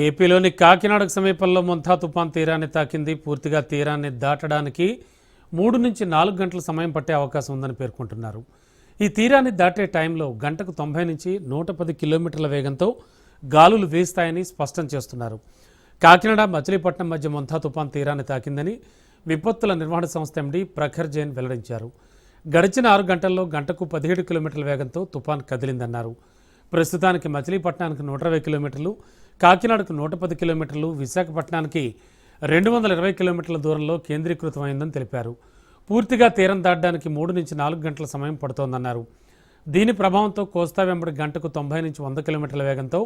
ఏపీలోని కాకినాడకు సమీపంలో మొంతా తుఫాన్ తీరాన్ని తాకింది. పూర్తిగా తీరాన్ని దాటడానికి 3 నుంచి 4 గంటల సమయం పట్టే అవకాశం ఉందని పేర్కొంటున్నారు. ఈ తీరాన్ని దాటే టైంలో గంటకు 90 నుంచి 110 కిలోమీటర్ల వేగంతో గాలులు వీస్తాయని స్పష్టం చేస్తున్నారు. కాకినాడ మచిలీపట్నం మధ్య మొంతా తుఫాన్ తీరాన్ని తాకిందని విపత్తుల నిర్వహణ సంస్థ ఎండీ ప్రఖర్ జైన్ వెల్లడించారు. గడిచిన 6 గంటల్లో గంటకు 17 కిలోమీటర్ల వేగంతో తుఫాన్ కదిలిందన్నారు. ప్రస్తుతానికి మచిలీపట్నానికి 120 కిలోమీటర్లు, కాకినాడకు 110 కిలోమీటర్లు, విశాఖపట్నానికి 220 కిలోమీటర్ల దూరంలో కేంద్రీకృతమైందని తెలిపారు. పూర్తిగా తీరం దాటడానికి 3 నుంచి 4 గంటల సమయం పడుతోందన్నారు. దీని ప్రభావంతో కోస్తా వెంబడి గంటకు 90 నుంచి 100 కిలోమీటర్ల వేగంతో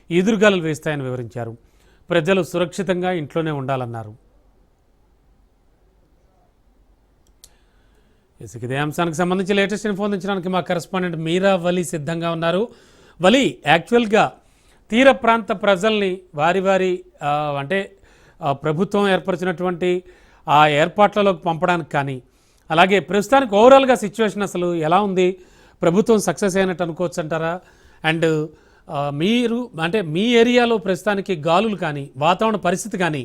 ఈదురుగాలులు వేస్తాయని వివరించారు. ప్రజలు సురక్షితంగా ఇంట్లోనే ఉండాలన్నారు. ఇదే అంశానికి సంబంధించి లేటెస్ట్ ఇన్ఫో అందించడానికి మా కరెస్పాండెంట్ మీరా వలి సిద్ధంగా ఉన్నారు. వలి, యాక్చువల్గా తీర ప్రాంత ప్రజల్ని వారి అంటే ప్రభుత్వం ఏర్పరిచినటువంటి ఆ ఏర్పాట్లలోకి పంపడానికి కానీ, అలాగే ప్రస్తుతానికి ఓవరాల్గా సిచ్యువేషన్ అసలు ఎలా ఉంది? ప్రభుత్వం సక్సెస్ అయినట్టు అనుకోవచ్చు అంటారా? అండ్ మీరు అంటే మీ ఏరియాలో ప్రస్తుతానికి గాలులు కానీ వాతావరణ పరిస్థితి కానీ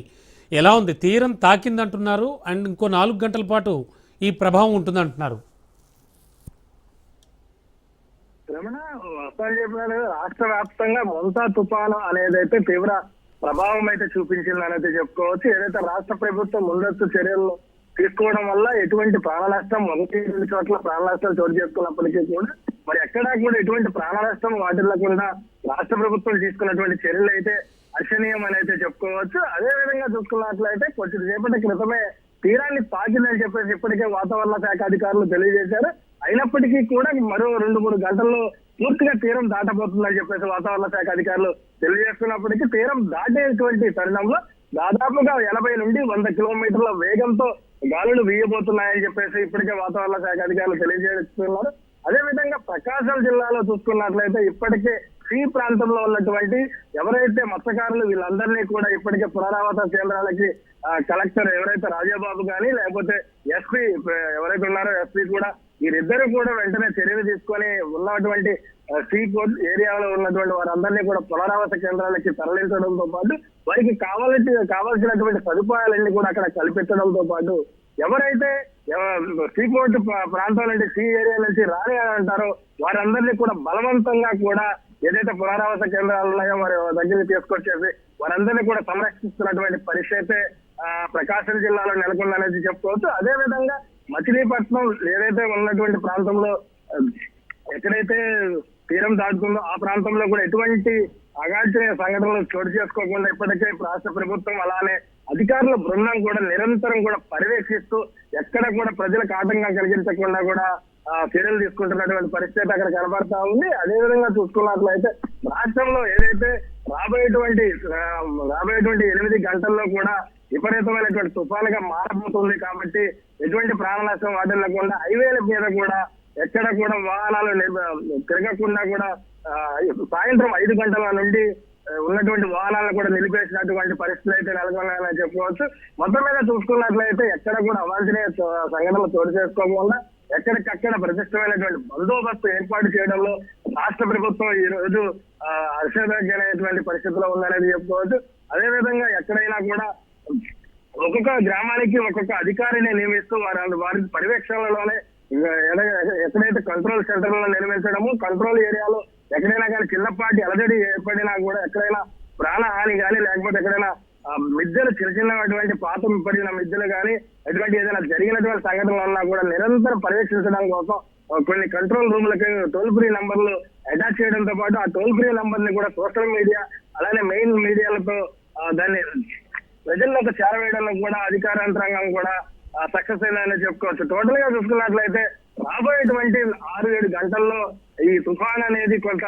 ఎలా ఉంది? తీరం తాకిందంటున్నారు అండ్ ఇంకో 4 గంటల పాటు ఈ ప్రభావం ఉంటుందంటున్నారు. రమణ, వస్తాను చెప్పినారు. రాష్ట్ర వ్యాప్తంగా మొంతా తుఫాను అనేదైతే తీవ్ర ప్రభావం అయితే చూపించింది అనేది చెప్పుకోవచ్చు. ఏదైతే రాష్ట్ర ప్రభుత్వం ముందస్తు చర్యలు తీసుకోవడం వల్ల ఎటువంటి ప్రాణ నష్టం 1-2 చోట్ల ప్రాణ నష్టం చోటు చేసుకున్నప్పటికీ కూడా మరి ఎక్కడా కూడా ఎటువంటి ప్రాణ నష్టం వాటిల్లకుండా రాష్ట్ర ప్రభుత్వం తీసుకున్నటువంటి చర్యలు అయితే హర్షణీయం అని అయితే చెప్పుకోవచ్చు. అదే విధంగా చూసుకున్నట్లయితే కొద్దిసేపటి క్రితమే తీరాన్ని తాకిందని చెప్పేసి ఇప్పటికే వాతావరణ శాఖ అధికారులు తెలియజేశారు. అయినప్పటికీ కూడా మరో 2-3 గంటల్లో పూర్తిగా తీరం దాటబోతుందని చెప్పేసి వాతావరణ శాఖ అధికారులు తెలియజేస్తున్నప్పటికీ తీరం దాటేటువంటి తరుణంలో దాదాపుగా 80 నుండి 100 కిలోమీటర్ల వేగంతో గాలులు వీయబోతున్నాయని చెప్పేసి ఇప్పటికే వాతావరణ శాఖ అధికారులు తెలియజేస్తున్నారు. అదే విధంగా ప్రకాశం జిల్లాలో చూసుకున్నట్లయితే ఇప్పటికే సి ప్రాంతంలో ఉన్నటువంటి ఎవరైతే మత్స్యకారులు వీళ్ళందరినీ కూడా ఇప్పటికే పునరావాస కేంద్రాలకి కలెక్టర్ ఎవరైతే రాజాబాబు కానీ లేకపోతే ఎస్పీ ఎవరైతే ఉన్నారో ఎస్పీ కూడా వీరిద్దరూ కూడా వెంటనే చర్యలు తీసుకొని ఉన్నటువంటి సీ కోడ్ ఏరియాలో ఉన్నటువంటి వారందరినీ కూడా పునరావాస కేంద్రాలకి తరలించడంతో పాటు వారికి కావాల్సినటువంటి సదుపాయాలన్నీ కూడా అక్కడ కల్పించడంతో పాటు ఎవరైతే సీపోర్ట్ ప్రాంతం నుండి సి ఏరియా నుంచి రాని అంటారో వారందరినీ కూడా బలవంతంగా కూడా ఏదైతే పునరావాస కేంద్రాలు ఉన్నాయో వారి దగ్గరికి తీసుకొచ్చేసి వారందరినీ కూడా సంరక్షిస్తున్నటువంటి పరిస్థితి ప్రకాశం జిల్లాలో నెలకొందనేది చెప్పుకోవచ్చు. అదే విధంగా మచిలీపట్నం ఏదైతే ఉన్నటువంటి ప్రాంతంలో ఎక్కడైతే తీరం దాటుతుందో ఆ ప్రాంతంలో కూడా ఎటువంటి అగాధ్య సంఘటనలు చోటు చేసుకోకుండా ఇప్పటికే రాష్ట్ర ప్రభుత్వం అలానే అధికారుల బృందం కూడా నిరంతరం కూడా పర్యవేక్షిస్తూ ఎక్కడ కూడా ప్రజలకు ఆటంకం కలిగించకుండా కూడా చర్యలు తీసుకుంటున్నటువంటి పరిస్థితి అక్కడ కనబడతా ఉంది. అదేవిధంగా చూసుకున్నట్లయితే రాష్ట్రంలో ఏదైతే రాబోయేటువంటి 8 గంటల్లో కూడా విపరీతమైనటువంటి తుఫానుగా మారబోతుంది కాబట్టి ఎటువంటి ప్రాణ నష్టం వాటిల్లకుండా హైవేల మీద కూడా ఎక్కడ కూడా వాహనాలు తిరగకుండా కూడా సాయంత్రం 5 గంటల నుండి ఉన్నటువంటి వాహనాలను కూడా నిలిపేసినటువంటి పరిస్థితులు అయితే నెలకొన్నాయని చెప్పుకోవచ్చు. మొత్తం మీద చూసుకున్నట్లయితే ఎక్కడ కూడా అవాంఛనీయ సంఘటనలు చోటు చేసుకోకుండా ఎక్కడికక్కడ ప్రతిష్టమైనటువంటి బందోబస్తు ఏర్పాటు చేయడంలో రాష్ట్ర ప్రభుత్వం ఈ రోజు హర్షదగ్గరైనటువంటి పరిస్థితిలో ఉందనేది చెప్పుకోవచ్చు. అదేవిధంగా ఎక్కడైనా కూడా ఒక్కొక్క గ్రామానికి ఒక్కొక్క అధికారిని నియమిస్తూ వారి పర్యవేక్షణలోనే ఎక్కడైతే కంట్రోల్ సెంటర్లను నిర్మించడము, కంట్రోల్ ఏరియాలో ఎక్కడైనా కానీ చిన్నపాటి అలజడి ఏర్పడినా కూడా ఎక్కడైనా ప్రాణహాని కానీ లేకపోతే ఎక్కడైనా మిద్దెలు చిన్నటువంటి పాత పడిన మిద్దెలు కానీ ఎటువంటి ఏదైనా జరిగినటువంటి సంఘటనలు ఉన్నా కూడా నిరంతరం పర్యవేక్షించడం కోసం కొన్ని కంట్రోల్ రూమ్లకి టోల్ ఫ్రీ నంబర్లు అటాచ్ చేయడంతో పాటు ఆ టోల్ ఫ్రీ నంబర్ ని కూడా సోషల్ మీడియా అలానే మెయిన్ మీడియాలతో దాన్ని ప్రజల్లోకి చేరవేయడంలో కూడా అధికార యంత్రాంగం కూడా సక్సెస్ అయిందని చెప్పుకోవచ్చు. టోటల్ గా చూసుకున్నట్లయితే రాబోయేటువంటి 6-7 గంటల్లో ఈ తుఫాన్ అనేది కొంత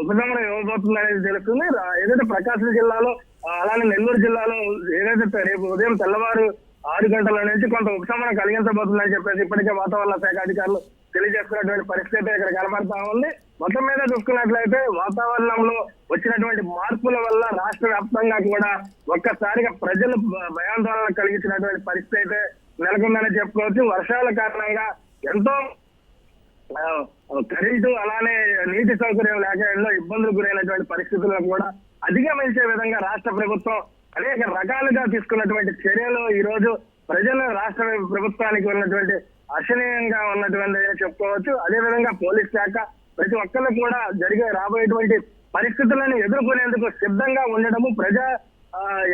ఉపశమనం ఇవ్వబోతుంది అనేది తెలుస్తుంది. ఏదైతే ప్రకాశం జిల్లాలో అలానే నెల్లూరు జిల్లాలో ఏదైతే రేపు ఉదయం తెల్లవారు 6 గంటల నుంచి కొంత ఉపశమనం కలిగించబోతుందని చెప్పేసి ఇప్పటికే వాతావరణ శాఖ అధికారులు తెలియజేస్తున్నటువంటి పరిస్థితి ఇక్కడ కనబడతా ఉంది. మొత్తం మీద చూసుకున్నట్లయితే వాతావరణంలో వచ్చినటువంటి మార్పుల వల్ల రాష్ట్ర వ్యాప్తంగా కూడా ఒక్కసారిగా ప్రజలు భయాందోళన కలిగించినటువంటి పరిస్థితి అయితే నెలకొందని చెప్పుకోవచ్చు. వర్షాల కారణంగా ఎంతో ఆ, కరెంటు అలానే నీటి సౌకర్యం లేక ఎన్నో ఇబ్బందులు గురైనటువంటి పరిస్థితుల్లో కూడా అధిగమించే విధంగా రాష్ట్ర ప్రభుత్వం అనేక రకాలుగా తీసుకున్నటువంటి చర్యలు ఈ రోజు ప్రజలు రాష్ట్ర ప్రభుత్వానికి ఉన్నటువంటి అర్చనీయంగా ఉన్నటువంటి చెప్పుకోవచ్చు. అదే విధంగా పోలీస్ శాఖ ప్రతి ఒక్కళ్ళు కూడా రాబోయేటువంటి పరిస్థితులను ఎదుర్కొనేందుకు సిద్ధంగా ఉండడము,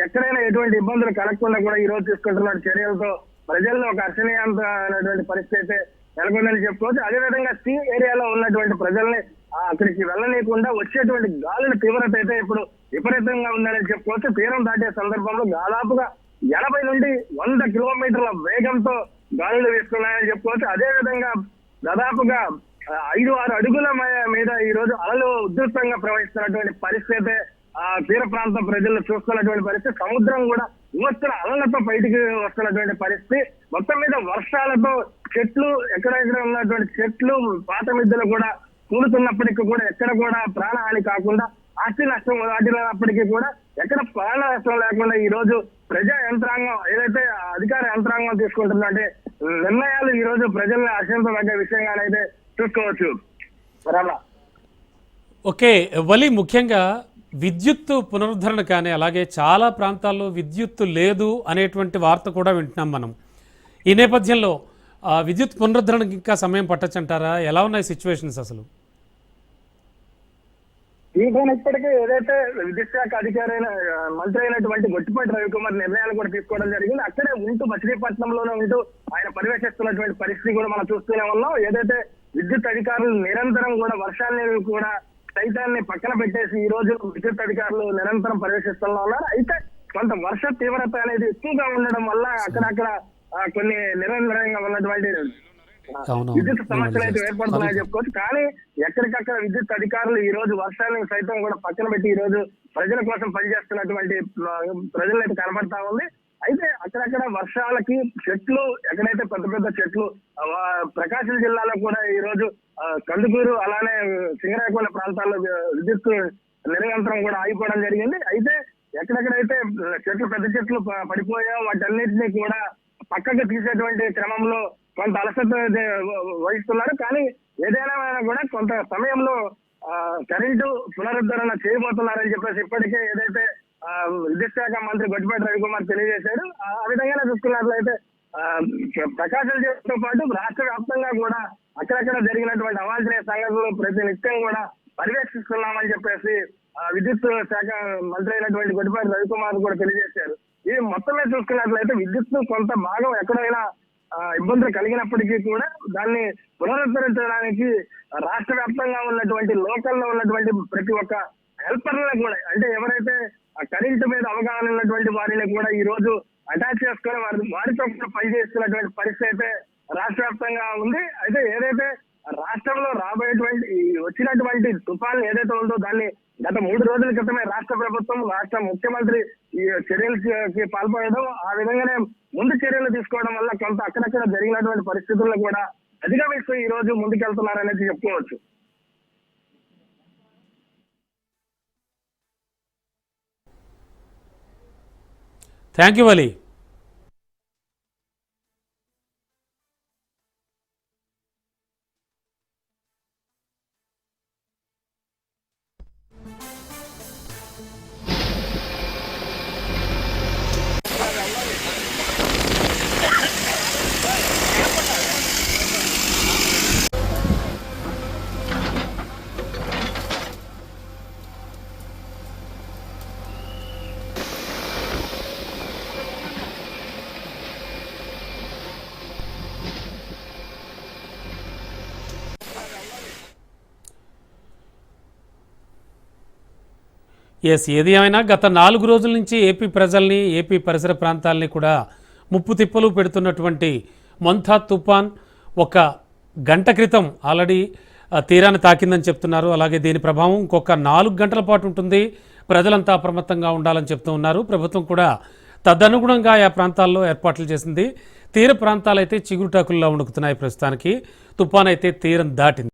ఎక్కడైనా ఎటువంటి ఇబ్బందులు కలగకుండా కూడా ఈ రోజు తీసుకుంటున్న చర్యలతో ప్రజల్లో ఒక అర్చనీయమైనటువంటి పరిస్థితి అయితే నెలకొందని చెప్పుకోవచ్చు. అదేవిధంగా సి ఏరియాలో ఉన్నటువంటి ప్రజల్ని అక్కడికి వెళ్ళనీయకుండా వచ్చేటువంటి గాలుల తీవ్రత అయితే ఇప్పుడు విపరీతంగా ఉందని చెప్పుకోవచ్చు. తీరం దాటే సందర్భంలో దాదాపుగా 80 నుండి 100 కిలోమీటర్ల వేగంతో గాలులు వీస్తున్నాయని చెప్పుకోవచ్చు. అదే విధంగా దాదాపుగా 5-6 అడుగుల మీద ఈ రోజు అలలు ఉధృతంగా ప్రవహిస్తున్నటువంటి పరిస్థితి తీర ప్రాంత ప్రజలు చూస్తున్నటువంటి పరిస్థితి. సముద్రం కూడా వివత్సర అలలతో బయటికి వస్తున్నటువంటి పరిస్థితి. మొత్తం మీద వర్షాలతో చెట్లు ఎక్కడెక్కడ ఉన్నటువంటి చెట్లు పాత మిద్దెలు కూడా కూలుతున్నప్పటికీ కూడా ఎక్కడ కూడా ప్రాణహాని కాకుండా ఆస్తి నష్టం వాటినప్పటికీ కూడా ఎక్కడ ప్రాణ నష్టం లేకుండా ఈ రోజు ప్రజా యంత్రాంగం ఏదైతే అధికార యంత్రాంగం తీసుకుంటుందంటే నిర్ణయాలు ఈ రోజు ప్రజల్ని హర్షించదగ్గ విషయంగానైతే చూసుకోవచ్చు. రామా. ఓకే వలి, ముఖ్యంగా విద్యుత్తు పునరుద్ధరణ కానీ అలాగే చాలా ప్రాంతాల్లో విద్యుత్తు లేదు అనేటువంటి వార్త కూడా వింటున్నాం మనం. ఈ నేపథ్యంలో విద్యుత్ పునరుద్ధరణకి ఇంకా సమయం పట్టచ్చంటారా? ఎలా ఉన్నాయి సిచ్యువేషన్స్ అసలు? ఇప్పటికే ఏదైతే విద్యుత్ శాఖ అధికారి మంత్రి అయినటువంటి గొట్టిపాటి రవికుమార్ నిర్ణయాలు కూడా తీసుకోవడం జరిగింది. అక్కడే ఉంటూ మచిలీపట్నంలోనే ఉంటూ ఆయన పర్యవేక్షిస్తున్నటువంటి పరిస్థితి కూడా మనం చూస్తూనే ఉన్నాం. ఏదైతే విద్యుత్ అధికారులు నిరంతరం కూడా వర్షాన్ని కూడా సైతాన్ని పక్కన పెట్టేసి ఈ రోజు విద్యుత్ అధికారులు నిరంతరం పర్యవేక్షిస్తున్నా ఉన్నారు. అయితే కొంత వర్ష తీవ్రత అనేది ఎక్కువగా ఉండడం వల్ల అక్కడక్కడ కొన్ని నిరంతరంగా ఉన్నటువంటి విద్యుత్ సమస్యలు అయితే ఏర్పడుతున్నాయని చెప్పుకోవచ్చు. కానీ ఎక్కడికక్కడ విద్యుత్ అధికారులు ఈ రోజు వర్షాన్ని సైతం కూడా పక్కన పెట్టి ఈ రోజు ప్రజల కోసం పనిచేస్తున్నటువంటి ప్రజలు అయితే కనబడతా ఉంది. అయితే అక్కడక్కడ వర్షాలకి చెట్లు ఎక్కడైతే పెద్ద పెద్ద చెట్లు ప్రకాశం జిల్లాలో కూడా ఈ రోజు కందుకూరు అలానే సింగరాయకొండ ప్రాంతాల్లో విద్యుత్ నిరంతరం కూడా ఆగిపోవడం జరిగింది. అయితే ఎక్కడెక్కడైతే చెట్లు పెద్ద చెట్లు పడిపోయాయో వాటన్నిటినీ కూడా పక్కకు తీసేటువంటి క్రమంలో కొంత అలసట వహిస్తున్నారు. కానీ ఏదైనా కూడా కొంత సమయంలో కరెంటు పునరుద్ధరణ చేయబోతున్నారని చెప్పేసి ఇప్పటికే ఏదైతే విద్యుత్ శాఖ మంత్రి గొట్టిపాటి రవికుమార్ తెలియజేశాడు. ఆ విధంగానే చూసుకున్నట్లయితే ప్రకాశం జిల్లాతో పాటు రాష్ట్ర వ్యాప్తంగా కూడా అక్కడక్కడ జరిగినటువంటి అవాంఛనీయ సంఘటనలు ప్రతి నిత్యం కూడా పర్యవేక్షిస్తున్నామని చెప్పేసి విద్యుత్ శాఖ మంత్రి అయినటువంటి గొట్టిపాటి రవికుమార్ కూడా తెలియజేశారు. ఇది మొత్తం మీద చూసుకున్నట్లయితే విద్యుత్ కొంత భాగం ఎక్కడైనా ఇబ్బందులు కలిగినప్పటికీ కూడా దాన్ని పునరుద్ధరించడానికి రాష్ట్ర వ్యాప్తంగా ఉన్నటువంటి లోకల్లో ఉన్నటువంటి ప్రతి ఒక్క హెల్పర్లను కూడా, అంటే ఎవరైతే కరెంటు మీద అవగాహన ఉన్నటువంటి వారిని కూడా ఈ రోజు అటాచ్ చేసుకుని వారితో కూడా పనిచేస్తున్నటువంటి పరిస్థితి అయితే రాష్ట్ర వ్యాప్తంగా ఉంది. అయితే ఏదైతే రాష్ట్రంలో రాబోయేటువంటి వచ్చినటువంటి తుఫాన్ ఏదైతే ఉందో దాన్ని గత 3 రోజుల క్రితమే రాష్ట్ర ప్రభుత్వం రాష్ట్ర ముఖ్యమంత్రి ఈ చర్యలకి పాల్పడడం, ఆ విధంగానే ముందు చర్యలు తీసుకోవడం వల్ల కొంత అక్కడక్కడ జరిగినటువంటి పరిస్థితుల్లో కూడా అధిగమిస్తూ ఈ రోజు ముందుకెళ్తున్నారనేది చెప్పుకోవచ్చు. థ్యాంక్ యూ వలి. ఏది ఏమైనా గత 4 రోజుల నుంచి ఏపీ ప్రజల్ని ఏపీ పరిసర ప్రాంతాలని కూడా ముప్పు తిప్పలు పెడుతున్నటువంటి మొంతా తుఫాన్ ఒక గంట క్రితం ఆల్రెడీ తీరాన్ని తాకిందని చెప్తున్నారు. అలాగే దీని ప్రభావం ఇంకొక 4 గంటల పాటు ఉంటుంది. ప్రజలంతా అప్రమత్తంగా ఉండాలని చెప్తూ ఉన్నారు. ప్రభుత్వం కూడా తదనుగుణంగా ఆయా ప్రాంతాల్లో ఏర్పాట్లు చేసింది. తీర ప్రాంతాలైతే చిగురుటాకుల్లో వణుకుతున్నాయి. ప్రస్తుతానికి తుఫాన్ అయితే తీరం దాటింది.